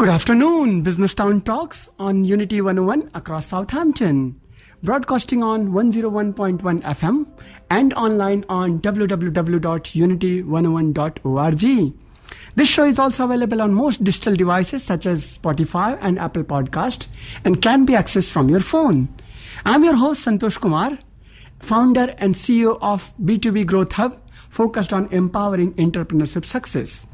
Good afternoon, Business Town Talks on Unity101 across Southampton. Broadcasting on 101.1 FM and online on www.unity101.org. This show is also available on most digital devices such as Spotify and Apple Podcast and can be accessed from your phone. I'm your host Santosh Kumar, founder and CEO of B2B Growth Hub, focused on empowering entrepreneurship success.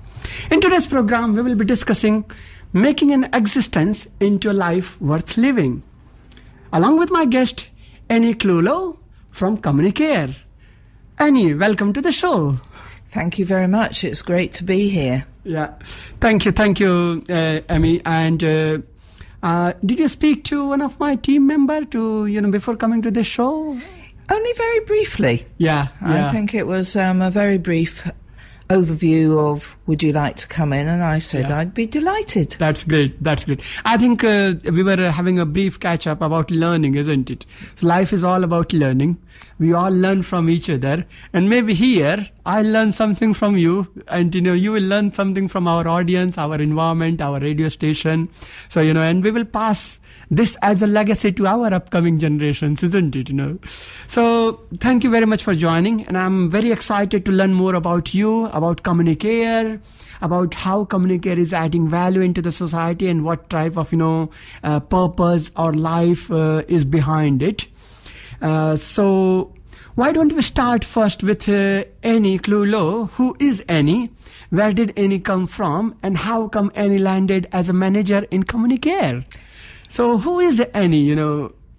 In today's program, we will be discussing making an existence into a life worth living, along with my guest, Clewlow from Communicare. Annie, welcome to the show. Thank you very much. It's great to be here. Yeah, thank you, Amy. And did you speak to one of my team member before coming to the show? Only very briefly. Yeah. I think it was a very brief overview of, would you like to come in? And I said, I'd be delighted. That's great. I think we were having a brief catch up about learning, isn't it? So life is all about learning. We all learn from each other. And maybe here, I learn something from you. And, you will learn something from our audience, our environment, our radio station. So, and we will pass this as a legacy to our upcoming generations, isn't it? So thank you very much for joining. And I'm very excited to learn more about you, about Communicare, about how Communicare is adding value into the society and what type of, purpose or life is behind it. So why don't we start first with Annie Clewlow? Who is Annie? Where did Annie come from? And how come Annie landed as a manager in Communicare? So who is Annie,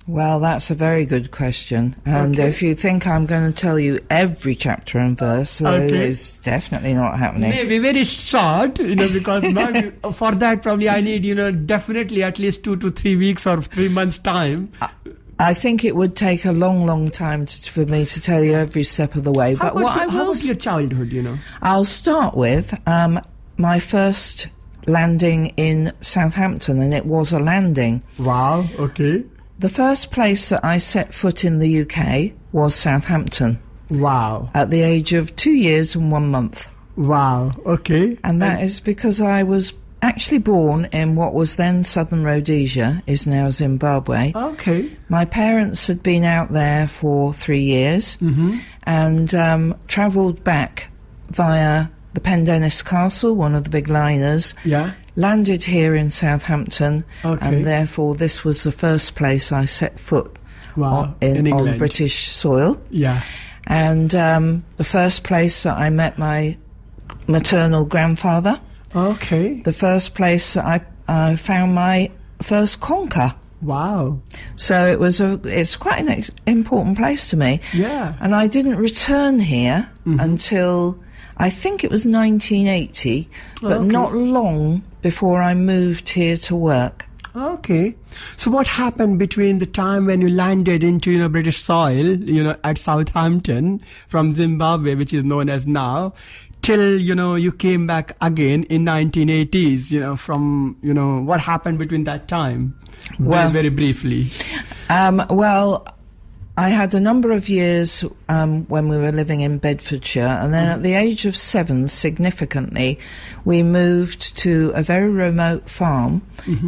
Well, that's a very good question. And if you think I'm going to tell you every chapter and verse, it's definitely not happening. Maybe very short, because for that probably I need, definitely at least 2 to 3 weeks or 3 months time. I think it would take a long, long time for me to tell you every step of the way. How about your childhood, I'll start with my first landing in Southampton, and it was a landing. Wow, okay. The first place that I set foot in the UK was Southampton. Wow. At the age of 2 years and 1 month. Wow, okay. And that is because I was actually born in what was then Southern Rhodesia, is now Zimbabwe. Okay. My parents had been out there for 3 years and travelled back via the Pendennis Castle, one of the big liners. Yeah. Landed here in Southampton, and therefore this was the first place I set foot on British soil. Yeah. And the first place that I met my maternal grandfather. Okay. The first place that I found my first conker. Wow. So it's quite an important place to me. Yeah. And I didn't return here until I think it was 1980, but not long before I moved here to work. Okay. So what happened between the time when you landed into, British soil, at Southampton from Zimbabwe, which is known as now, till, you came back again in 1980s, from, what happened between that time? Well, very briefly. Well, I had a number of years when we were living in Bedfordshire, and then at the age of 7, significantly, we moved to a very remote farm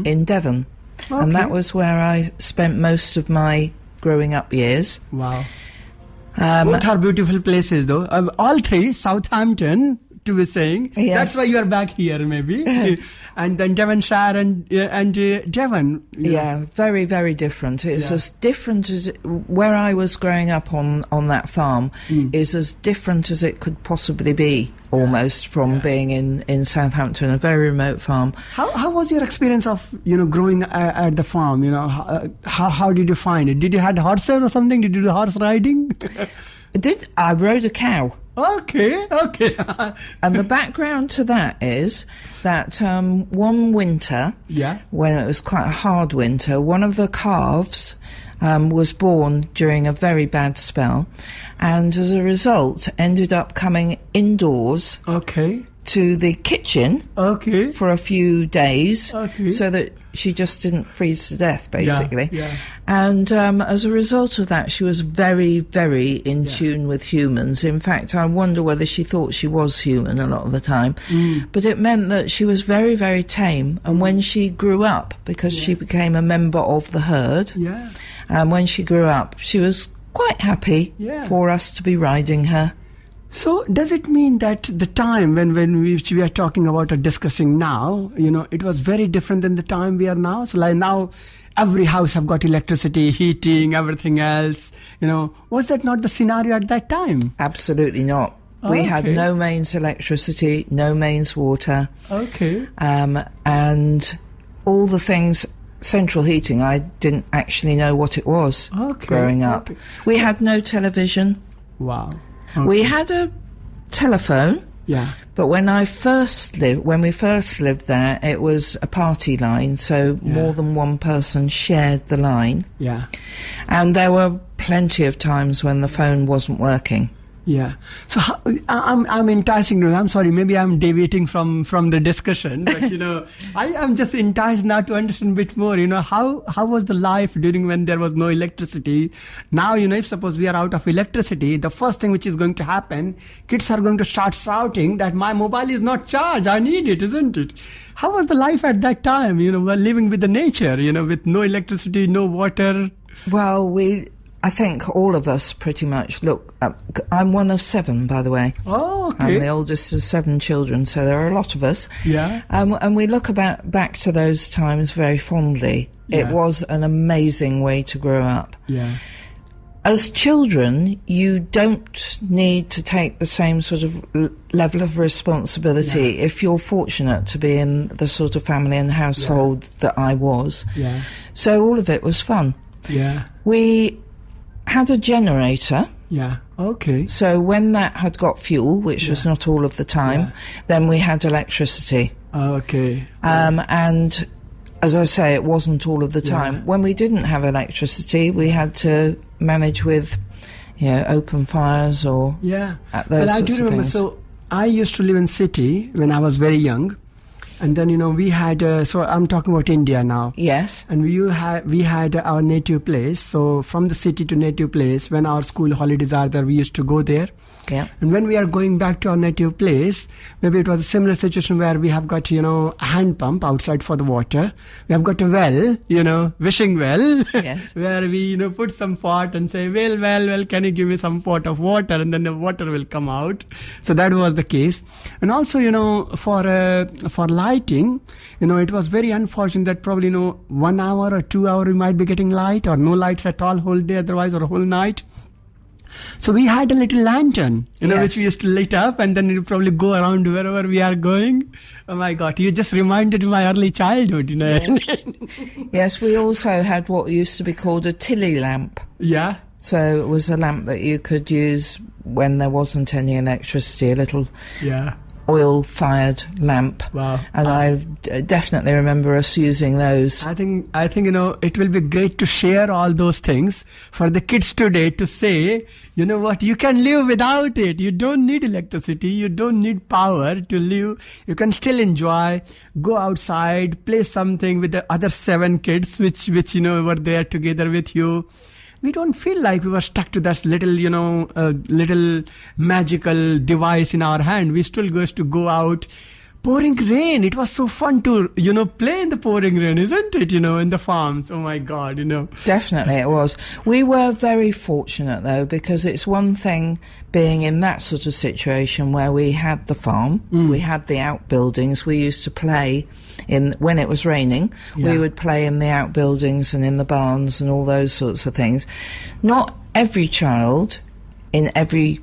in Devon. Okay. And that was where I spent most of my growing up years. Wow. Both are beautiful places, though. All three, Southampton, to be saying. Yes. That's why you are back here, maybe. And then Devonshire and Devon. Yeah, very, very different. It's as different as where I was growing up on that farm is as different as it could possibly be, almost, from being in Southampton, a very remote farm. How was your experience of, growing at the farm? How did you find it? Did you have horses or something? Did you do horse riding? I rode a cow. Okay. And the background to that is that one winter, when it was quite a hard winter, one of the calves was born during a very bad spell, and as a result ended up coming indoors to the kitchen for a few days, so that she just didn't freeze to death, basically. Yeah. And as a result of that, she was very, very in tune with humans. In fact, I wonder whether she thought she was human a lot of the time. But it meant that she was very, very tame. And when she grew up, because she became a member of the herd, and when she grew up, she was quite happy for us to be riding her. So does it mean that the time when we are talking about or discussing now, it was very different than the time we are now? So like now, every house have got electricity, heating, everything else. Was that not the scenario at that time? Absolutely not. We had no mains electricity, no mains water. Okay. And all the things, central heating, I didn't actually know what it was growing up. We had no television. Wow. We had a telephone. Yeah. But when we first lived there, it was a party line, so more than one person shared the line. Yeah. And there were plenty of times when the phone wasn't working. Yeah. So I'm enticing. I'm sorry, maybe I'm deviating from the discussion, but I am just enticed now to understand a bit more. How was the life during when there was no electricity? Now, if suppose we are out of electricity, the first thing which is going to happen, kids are going to start shouting that my mobile is not charged. I need it, isn't it? How was the life at that time? We're living with the nature. With no electricity, no water. Well, I think all of us pretty much I'm one of 7, by the way. Oh, okay. I'm the oldest of 7 children, so there are a lot of us. Yeah. And we look back to those times very fondly. Yeah. It was an amazing way to grow up. Yeah. As children, you don't need to take the same sort of level of responsibility if you're fortunate to be in the sort of family and household that I was. Yeah. So all of it was fun. Yeah. We had a generator. Yeah. Okay. So when that had got fuel, which was not all of the time, then we had electricity. Okay. And as I say, it wasn't all of the time. When we didn't have electricity, we had to manage with, open fires or those I do remember. So I used to live in city when I was very young. And then, we had, so I'm talking about India now. Yes. And we had our native place. So from the city to native place, when our school holidays are there, we used to go there. Yeah. And when we are going back to our native place, maybe it was a similar situation where we have got, a hand pump outside for the water. We have got a well, wishing well, yes. where we, put some pot and say, well, can you give me some pot of water? And then the water will come out. So that was the case. And also, for lighting, it was very unfortunate that probably, 1 hour or 2 hours we might be getting light or no lights at all whole day otherwise or a whole night. So we had a little lantern, which we used to light up and then it would probably go around wherever we are going. Oh my God, you just reminded me of my early childhood, Yes. Yes, we also had what used to be called a tilly lamp. Yeah. So it was a lamp that you could use when there wasn't any electricity, a little oil-fired lamp. Wow. And I definitely remember us using those. I think it will be great to share all those things for the kids today to say, what, you can live without it. You don't need electricity. You don't need power to live. You can still enjoy, go outside, play something with the other 7 kids which were there together with you. We don't feel like we were stuck to that little, little magical device in our hand. We still used to go out. Pouring rain. It was so fun to, play in the pouring rain, isn't it? In the farms. Oh my God, Definitely it was. We were very fortunate though, because it's one thing being in that sort of situation where we had the farm, we had the outbuildings, we used to play when it was raining, we would play in the outbuildings and in the barns and all those sorts of things. Not every child in every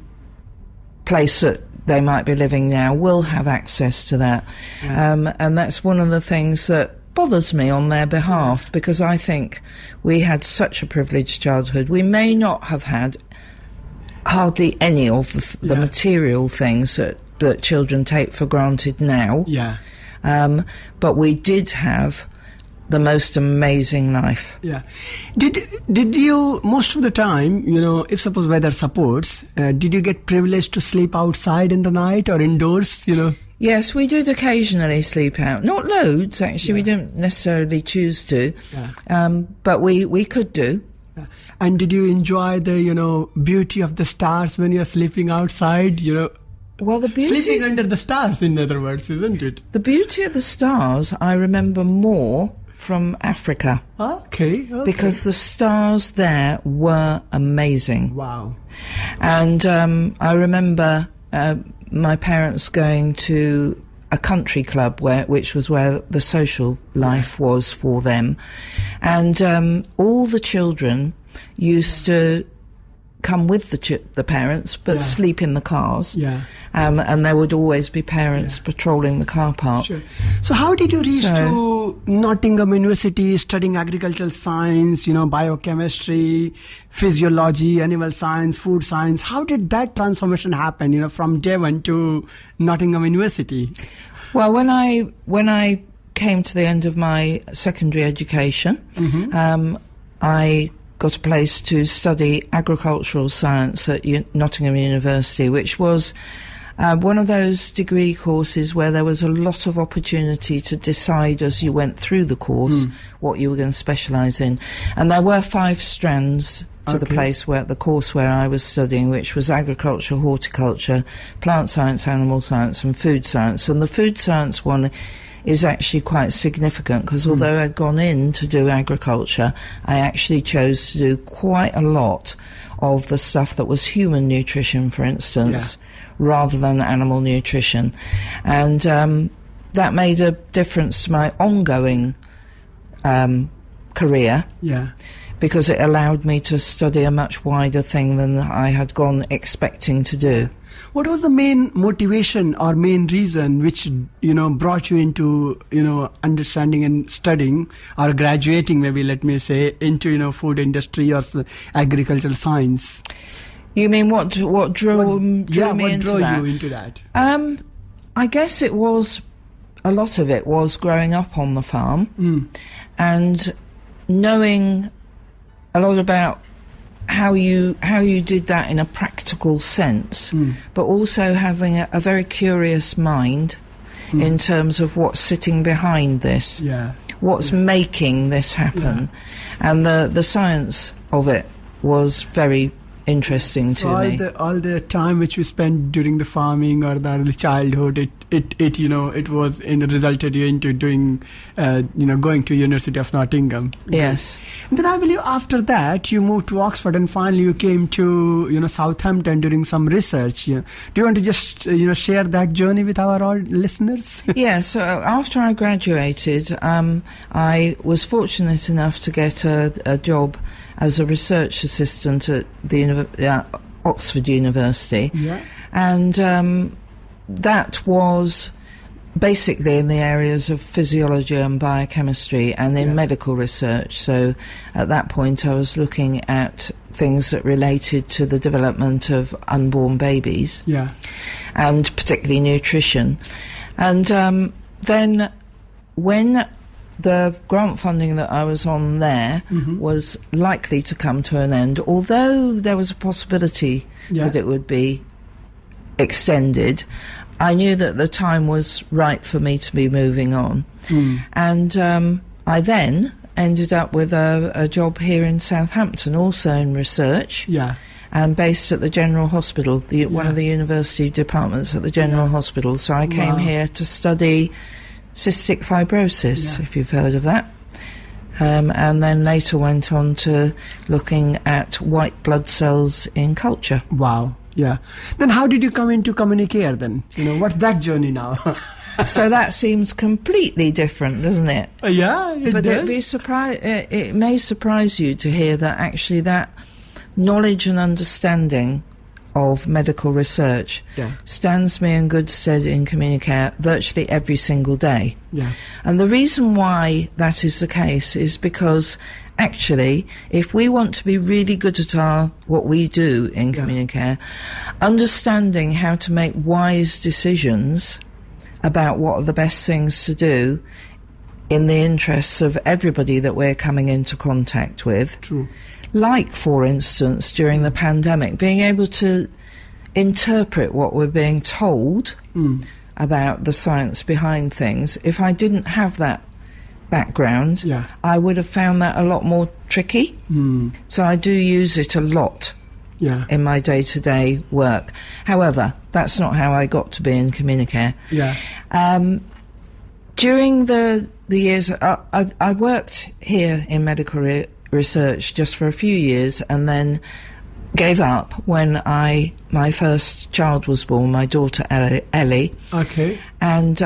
place that they might be living now will have access to that. And that's one of the things that bothers me on their behalf, because I think we had such a privileged childhood. We may not have had hardly any of the material things that children take for granted now. Yeah. But we did have the most amazing life. Yeah. Did you, most of the time, if suppose weather supports, did you get privileged to sleep outside in the night or indoors, Yes, we did occasionally sleep out. Not loads, actually. We didn't necessarily choose to. But we could do. And did you enjoy the, beauty of the stars when you're sleeping outside, Well, the beauty... Sleeping under the stars, in other words, isn't it? The beauty of the stars, I remember more from Africa. Okay. Because the stars there were amazing. Wow. And I remember my parents going to a country club which was where the social life was for them. And all the children used to come with the parents, but sleep in the cars. And there would always be parents patrolling the car park. Sure. So how did you reach to Nottingham University studying agricultural science, biochemistry, physiology, animal science, food science? How did that transformation happen, from Devon to Nottingham University? Well, when I came to the end of my secondary education, I got a place to study agricultural science at Nottingham University, which was one of those degree courses where there was a lot of opportunity to decide as you went through the course what you were going to specialise in. And there were 5 strands to the course where I was studying, which was agriculture, horticulture, plant science, animal science and food science. And the food science one is actually quite significant because although I'd gone in to do agriculture, I actually chose to do quite a lot of the stuff that was human nutrition, for instance, rather than animal nutrition. And that made a difference to my ongoing career. Because it allowed me to study a much wider thing than I had gone expecting to do. What was the main motivation or main reason which, brought you into, understanding and studying or graduating, maybe let me say, into, food industry or agricultural science? You mean what drew me into that? You into that? I guess it was, a lot of it was growing up on the farm and knowing a lot about how you did that in a practical sense, but also having a very curious mind in terms of what's sitting behind this, what's making this happen, and the science of it was very interesting to me. All the time which we spent during the farming or the early childhood, it was resulted you into doing, going to University of Nottingham. Yes. And then I believe after that you moved to Oxford and finally you came to Southampton doing some research. Do you want to just share that journey with our listeners? Yeah. So after I graduated, I was fortunate enough to get a job as a research assistant at the Oxford University, and that was basically in the areas of physiology and biochemistry and in medical research. So at that point I was looking at things that related to the development of unborn babies, and particularly nutrition. And then when the grant funding that I was on there was likely to come to an end, although there was a possibility that it would be extended. I knew that the time was right for me to be moving on. And I then ended up with a job here in Southampton, also in research, and based at the General Hospital, one of the university departments at the General Hospital. So I came here to study cystic fibrosis, if you've heard of that. And then later went on to looking at white blood cells in culture. Wow. Yeah. Then how did you come into Communicare then? What's that journey now? So that seems completely different, doesn't it? Yeah, it but does. It may surprise you to hear that actually that knowledge and understanding of medical research stands me in good stead in Communicare virtually every single day. And the reason why that is the case is because actually, if we want to be really good at what we do in Communicare, understanding how to make wise decisions about what are the best things to do in the interests of everybody that we're coming into contact with. True. Like, for instance, during the pandemic, being able to interpret what we're being told about the science behind things. If I didn't have that background, I would have found that a lot more tricky. So I do use it a lot in my day-to-day work. However, that's not how I got to be in Communicare. During the years, I worked here in medical research just for a few years, and then gave up when my first child was born, my daughter Ellie. Okay. And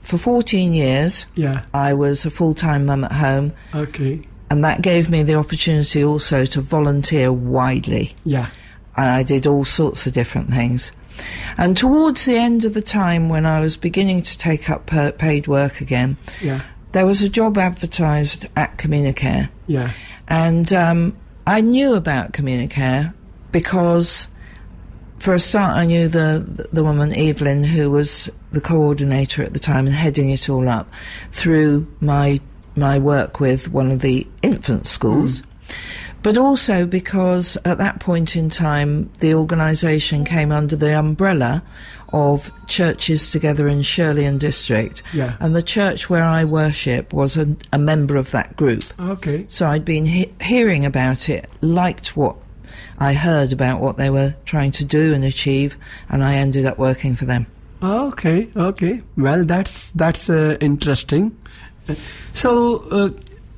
for 14 years, I was a full-time mum at home. Okay. And that gave me the opportunity also to volunteer widely. And I did all sorts of different things. And towards the end of the time when I was beginning to take up paid work again, there was a job advertised at Communicare. And I knew about Communicare because, for a start, I knew the woman, Evelyn, who was the coordinator at the time and heading it all up, through my work with one of the infant schools. But also because at that point in time, the organisation came under the umbrella of Churches Together in Shirley and District. And the church where I worship was a member of that group. So I'd been hearing about it, liked what I heard about what they were trying to do and achieve, and I ended up working for them. Okay. Well, that's interesting. So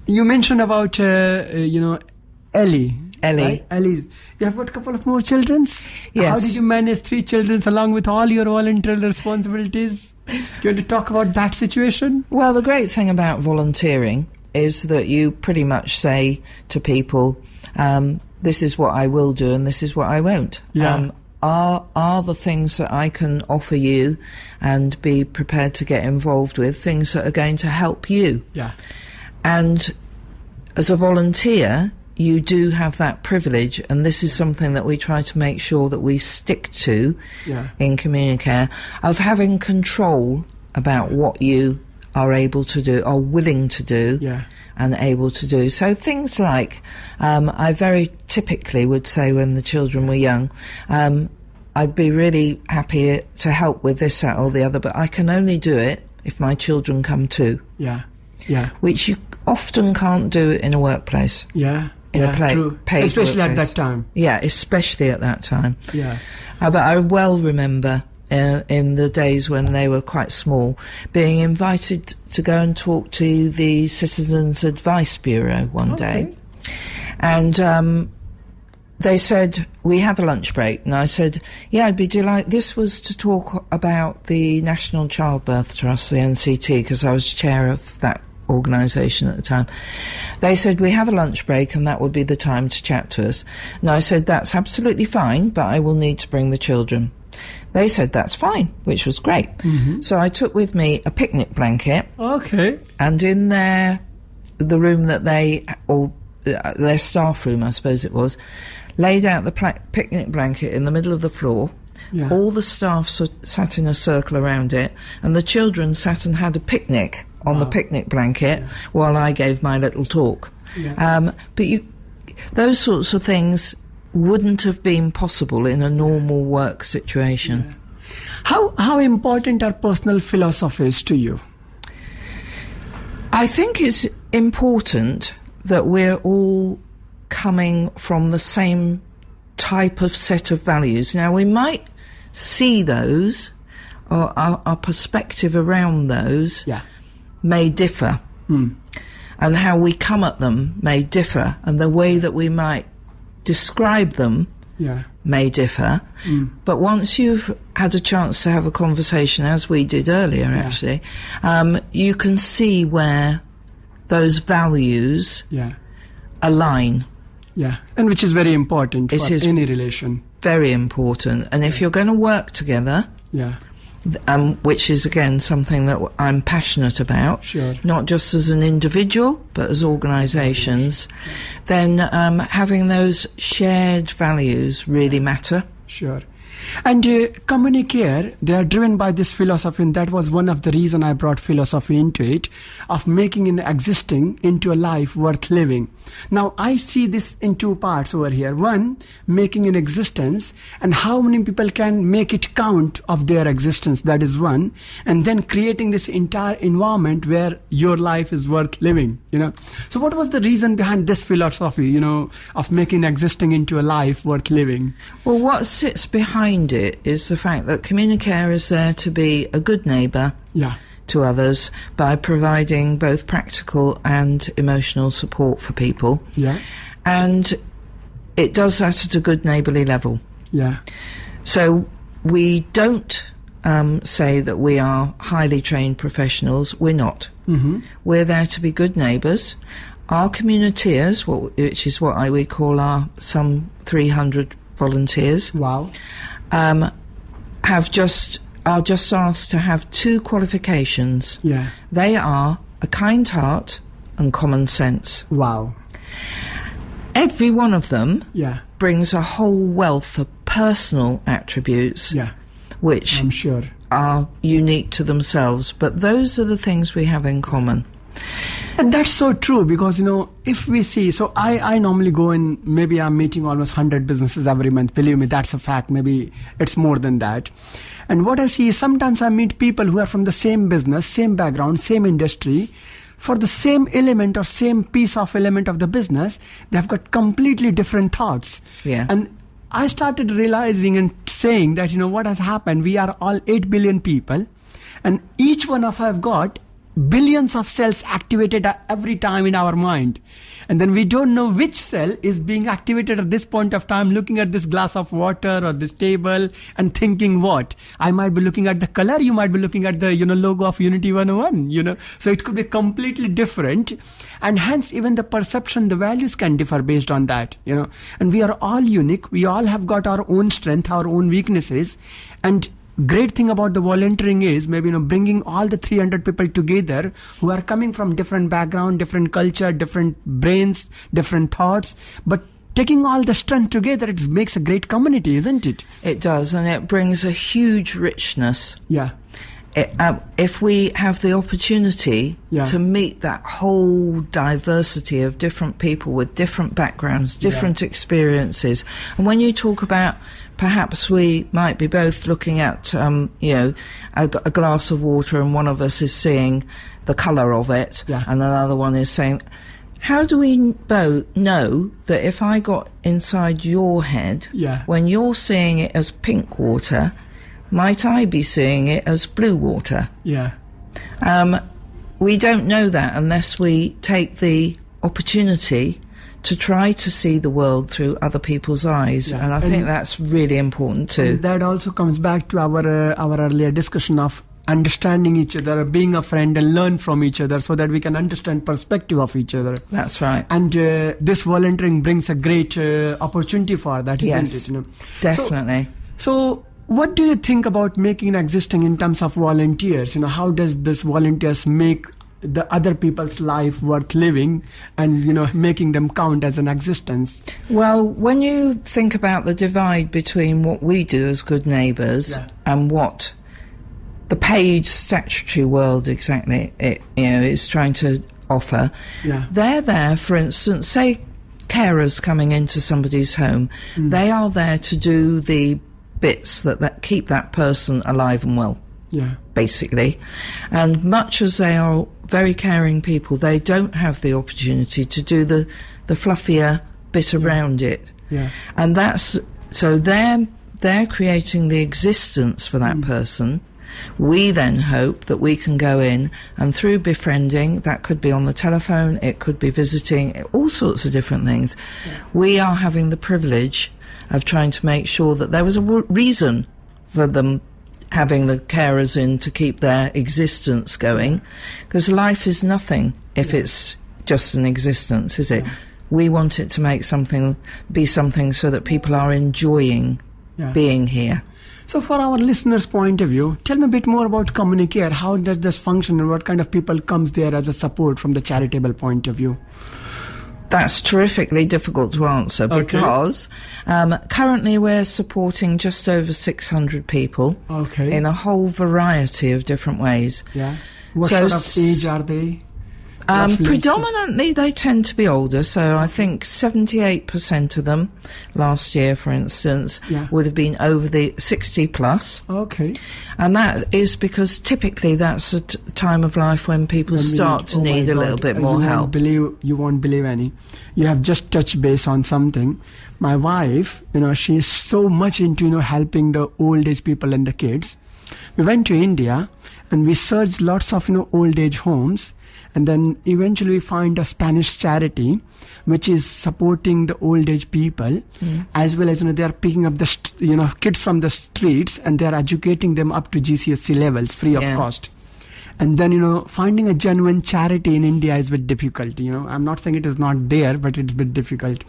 you mentioned about Ellie. Right? Ellie's. You have got a couple of more children? Yes. How did you manage 3 children along with all your volunteer responsibilities? Do you want to talk about that situation? Well, the great thing about volunteering is that you pretty much say to people, this is what I will do and this is what I won't. Are the things that I can offer you and be prepared to get involved with things that are going to help you? And as a volunteer, you do have that privilege, and this is something that we try to make sure that we stick to in Communicare, of having control about what you are able to do, are willing to do, and able to do. So things like, I very typically would say when the children were young, I'd be really happy to help with this, that or the other, but I can only do it if my children come too. Which you often can't do in a workplace. True. Especially workplace. At that time. Especially at that time. But I well remember in the days when they were quite small, being invited to go and talk to the Citizens Advice Bureau one day. And they said, we have a lunch break. And I said, I'd be delighted. This was to talk about the National Childbirth Trust, the NCT, because I was chair of that organisation at the time. They said, we have a lunch break and that would be the time to chat to us. And I said, that's absolutely fine, but I will need to bring the children. They said, that's fine, which was great. So I took with me a picnic blanket. And in the room that their staff room, I suppose it was, laid out the picnic blanket in the middle of the floor. All the staff sat in a circle around it, and the children sat and had a picnic on the picnic blanket while I gave my little talk. But those sorts of things wouldn't have been possible in a normal work situation. How important are personal philosophies to you? I think it's important that we're all coming from the same type of set of values. Now, we might see those, or our perspective around those may differ. And how we come at them may differ, and the way that we might describe them may differ. But once you've had a chance to have a conversation, as we did earlier actually, you can see where those values align. And which is very important for any relation. Very important. And if you're going to work together, which is again something that I'm passionate about, not just as an individual but as organisations, then having those shared values really matter. And Communicare, they are driven by this philosophy, and that was one of the reason I brought philosophy into it, of making an existing into a life worth living. Now, I see this in two parts over here. One, making an existence, and how many people can make it count of their existence, that is one. And then creating this entire environment where your life is worth living, So what was the reason behind this philosophy, of making existing into a life worth living? Well, what sits behind it is the fact that Communicare is there to be a good neighbour to others by providing both practical and emotional support for people. Yeah. And it does that at a good neighbourly level. Yeah. So we don't say that we are highly trained professionals. We're not. Mm-hmm. We're there to be good neighbours. Our communiteers, which is what we call our some 300 volunteers, Wow. are just asked to have two qualifications. Yeah. They are a kind heart and common sense. Wow. Every one of them Yeah. brings a whole wealth of personal attributes, Yeah. which I'm sure. are unique to themselves. But those are the things we have in common. And that's so true because, if we see, so I normally go in, maybe I'm meeting almost 100 businesses every month. Believe me, that's a fact. Maybe it's more than that. And what I see is sometimes I meet people who are from the same business, same background, same industry. For the same element or same piece of element of the business, they've got completely different thoughts. Yeah. And I started realizing and saying that, what has happened, we are all 8 billion people, and each one of us have got billions of cells activated every time in our mind. And then we don't know which cell is being activated at this point of time, looking at this glass of water or this table and thinking what? I might be looking at the color, you might be looking at the, logo of Unity101, So it could be completely different. And hence even the perception, the values can differ based on that, And we are all unique. We all have got our own strength, our own weaknesses. And great thing about the volunteering is maybe bringing all the 300 people together who are coming from different background, different culture, different brains, different thoughts, but taking all the strength together, it makes a great community, isn't it? It does, and it brings a huge richness. Yeah. If we have the opportunity to meet that whole diversity of different people with different backgrounds, different experiences, and when you talk about perhaps we might be both looking at, a glass of water and one of us is seeing the colour of it and another one is saying, how do we both know that if I got inside your head, when you're seeing it as pink water, might I be seeing it as blue water? Yeah. We don't know that unless we take the opportunity to try to see the world through other people's eyes, and I think that's really important too. And that also comes back to our earlier discussion of understanding each other, being a friend, and learn from each other so that we can understand perspective of each other. That's right. And this volunteering brings a great opportunity for that, isn't it? Definitely. So what do you think about making an existing in terms of volunteers? How does this volunteers make the other people's life worth living and, making them count as an existence? Well, when you think about the divide between what we do as good neighbours and what the paid statutory world exactly is trying to offer, they're there, for instance, say carers coming into somebody's home, they are there to do the bits that keep that person alive and well. Basically. And much as they are very caring people, they don't have the opportunity to do the fluffier bit around it. And that's so they're creating the existence for that person. We then hope that we can go in and through befriending, that could be on the telephone, it could be visiting, all sorts of different things. We are having the privilege of trying to make sure that there was a reason for them having the carers in to keep their existence going, because life is nothing if it's just an existence, is it? We want it to be something so that people are enjoying being here. So for our listeners' point of view, tell me a bit more about Communicare. How does this function and what kind of people comes there as a support from the charitable point of view? That's terrifically difficult to answer because currently we're supporting just over 600 people in a whole variety of different ways. Yeah. What sort of age are they? Predominantly they tend to be older, so I think 78% of them last year, for instance, would have been over the 60 plus. Okay. And that is because typically that's a time of life when people start to need a little bit more help. You won't believe any. You have just touched base on something. My wife, she's so much into, helping the old age people and the kids. We went to India and we searched lots of, old age homes. And then eventually we find a Spanish charity which is supporting the old age people, as well as they are picking up the kids from the streets and they are educating them up to GCSE levels free of cost. And then, finding a genuine charity in India is a bit difficult. I'm not saying it is not there, but it's a bit difficult.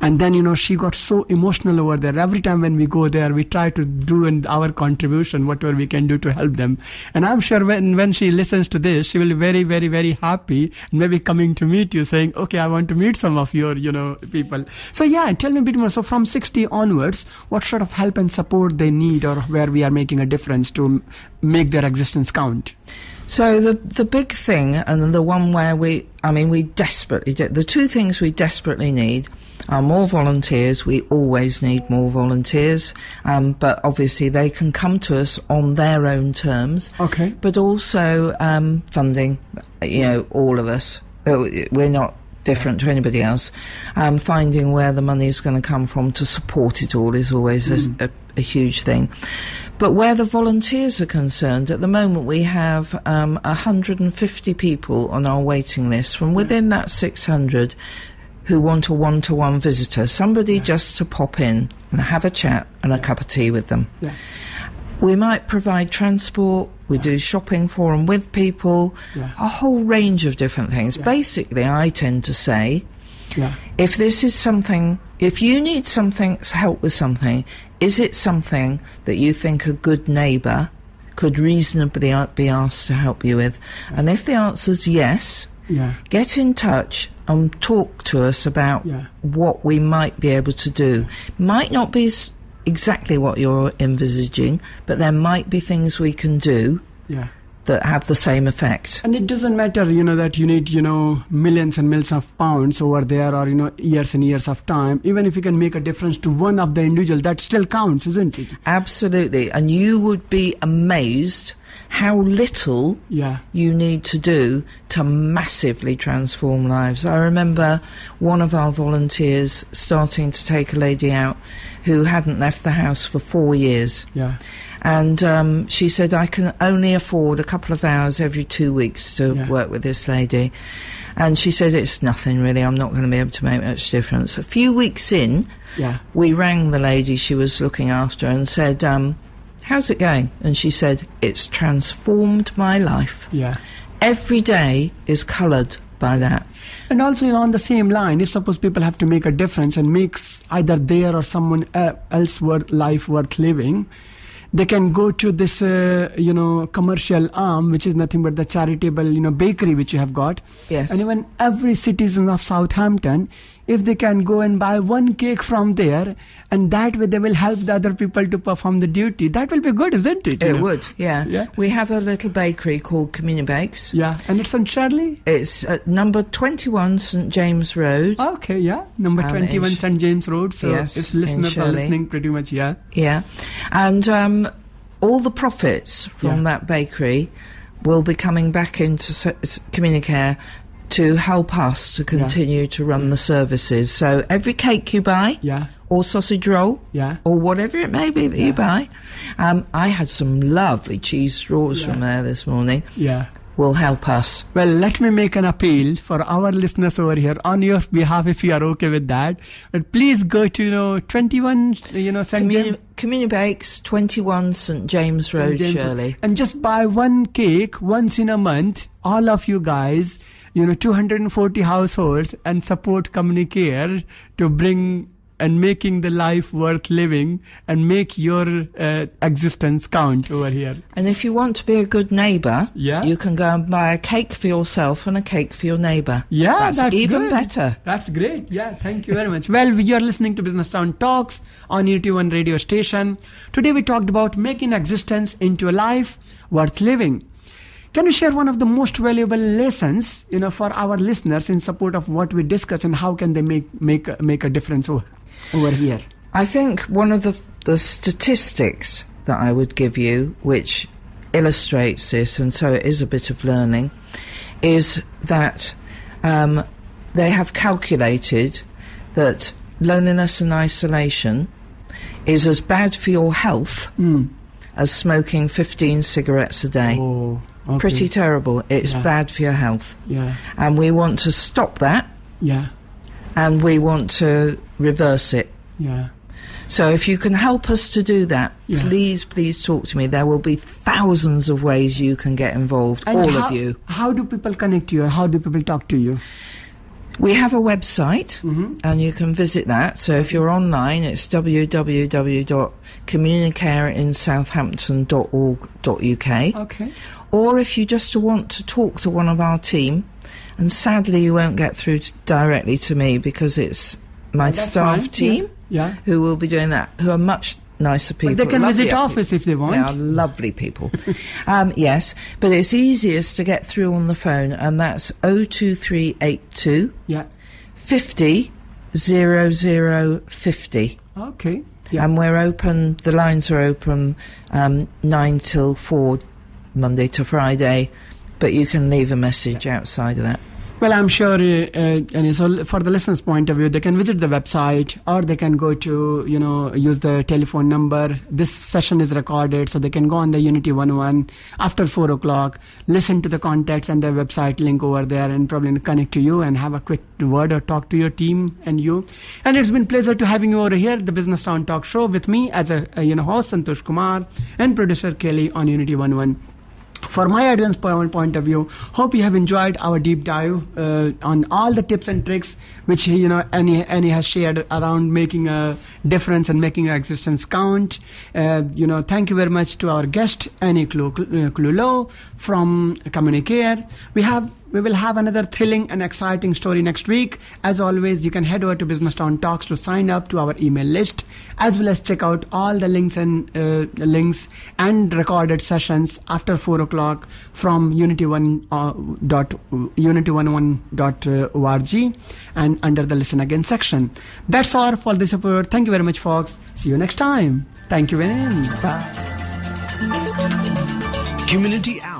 And then, she got so emotional over there. Every time when we go there, we try to do our contribution, whatever we can do to help them. And I'm sure when she listens to this, she will be very, very, very happy and maybe coming to meet you saying, okay, I want to meet some of your, people. So tell me a bit more. So from 60 onwards, what sort of help and support they need or where we are making a difference to make their existence count? So the big thing, and the one where we desperately the two things we desperately need are more volunteers. We always need more volunteers, but obviously they can come to us on their own terms. Okay. But also funding, all of us. We're not different to anybody else. Finding where the money is going to come from to support it all is always a huge thing. But where the volunteers are concerned, at the moment we have 150 people on our waiting list from within that 600 who want a one-to-one visitor, somebody just to pop in and have a chat and a cup of tea with them. Yeah. We might provide transport, we do shopping for and with people, a whole range of different things. Basically, I tend to say, if this is something, if you need help with something, is it something that you think a good neighbour could reasonably be asked to help you with? And if the answer's yes, get in touch and talk to us about what we might be able to do. Might not be exactly what you're envisaging, but there might be things we can do that have the same effect. And it doesn't matter, that you need, millions and millions of pounds over there or, years and years of time. Even if you can make a difference to one of the individual, that still counts, isn't it? Absolutely. And you would be amazed how little you need to do to massively transform lives. I remember one of our volunteers starting to take a lady out who hadn't left the house for 4 years. And she said, I can only afford a couple of hours every 2 weeks to work with this lady. And she said, it's nothing really, I'm not going to be able to make much difference. A few weeks in, we rang the lady she was looking after and said, how's it going? And she said, it's transformed my life. Every day is coloured by that. And also, on the same line, if suppose people have to make a difference and makes either their or someone else life worth living, they can go to this, commercial arm, which is nothing but the charitable, bakery which you have got. Yes. And even every citizen of Southampton, if they can go and buy one cake from there, and that way they will help the other people to perform the duty, that will be good, isn't it? It would, yeah. We have a little bakery called Communicare. Yeah, and it's on Shirley? It's at number 21 St James Road. Okay, number 21 St James Road. So if listeners are listening, pretty much, Yeah. And all the profits from that bakery will be coming back into Communicare to help us to continue to run the services. So every cake you buy, or sausage roll, or whatever it may be that you buy, I had some lovely cheese straws from there this morning. Will help us. Well, let me make an appeal for our listeners over here on your behalf, if you are okay with that. But please go to 21, St James. Communibakes, 21 St James Road, Shirley, and just buy one cake once in a month. All of you guys, 240 households, and support Communicare to bring and making the life worth living and make your existence count over here. And if you want to be a good neighbour, Yeah. you can go and buy a cake for yourself and a cake for your neighbour. Yeah, that's even good. better. That's great. Yeah, thank you very much. Well, you're listening to Business Town Talks on Unity1 radio station. Today we talked about making existence into a life worth living. Can you share one of the most valuable lessons, for our listeners in support of what we discuss, and how can they make a difference over here? I think one of the statistics that I would give you, which illustrates this, and so it is a bit of learning, is that they have calculated that loneliness and isolation is as bad for your health as smoking 15 cigarettes a day. Oh, okay. Pretty terrible. It's bad for your health. Yeah. And we want to stop that, Yeah. and we want to reverse it. Yeah. So if you can help us to do that, please talk to me. There will be thousands of ways you can get involved, And all of you. How do people connect to you? How do people talk to you? We have a website, and you can visit that. So if you're online, it's www.communicareinsouthampton.org.uk. Okay. Or if you just want to talk to one of our team, and sadly you won't get through directly to me because it's my That's staff fine. team Yeah. who will be doing that, who are much nicer people. But they can visit lovelier office if they want. They are lovely people. Yes, but it's easiest to get through on the phone, and that's 02382 Yeah. 50 0050. Okay. Yeah. And we're open, the lines are open 9 till 4, Monday to Friday, but you can leave a message outside of that. Well, I'm sure, and so for the listeners' point of view, they can visit the website, or they can go to, use the telephone number. This session is recorded, so they can go on the Unity101 after 4 o'clock, listen to the contacts and the website link over there, and probably connect to you and have a quick word or talk to your team and you. And it's been a pleasure to having you over here, the Business Town Talk Show, with me as a host, Santosh Kumar, and producer Kelly on Unity101. For my audience point of view, hope you have enjoyed our deep dive on all the tips and tricks which Annie has shared around making a difference and making our existence count. Thank you very much to our guest Annie Clewlow from Communicare. We will have another thrilling and exciting story next week. As always, you can head over to Business Town Talks to sign up to our email list, as well as check out all the links and recorded sessions after 4 o'clock from unity101.org and under the Listen Again section. That's all for this episode. Thank you very much, folks. See you next time. Thank you very much. Bye. Community Hour.